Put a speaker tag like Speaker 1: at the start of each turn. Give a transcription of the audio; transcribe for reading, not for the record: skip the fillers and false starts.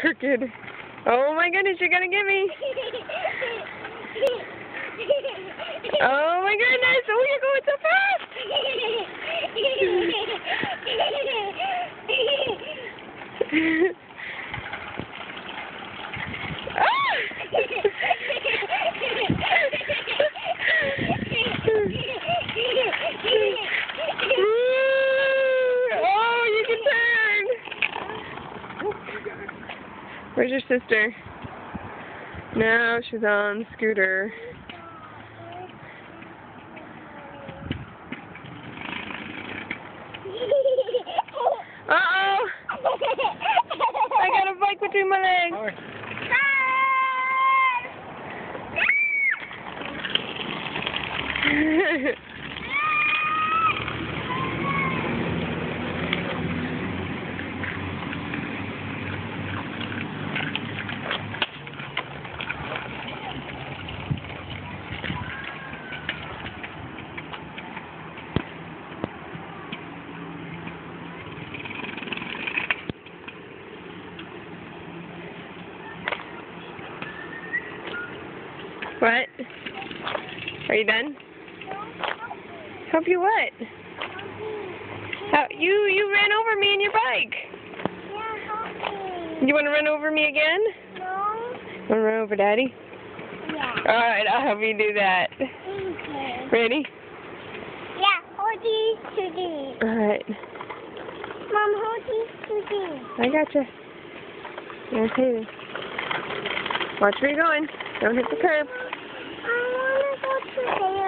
Speaker 1: Crooked. Oh my goodness, you're gonna get me. Oh my goodness, oh, you're going so fast. Oh, you can turn. Where's your sister? No, she's on the scooter. Uh-oh! I got a bike between my legs. What? Are you done? Help you what? You ran over me in your bike.
Speaker 2: Yeah, help me.
Speaker 1: You want to run over me again?
Speaker 2: No.
Speaker 1: Want to run over Daddy?
Speaker 2: Yeah.
Speaker 1: Alright, I'll help you do that.
Speaker 2: Okay.
Speaker 1: Ready?
Speaker 2: Yeah, hold these to these.
Speaker 1: Alright.
Speaker 2: Mom, hold these to these.
Speaker 1: I gotcha. Okay. Watch where you're going. Don't hit the curb.
Speaker 2: I want to go to there.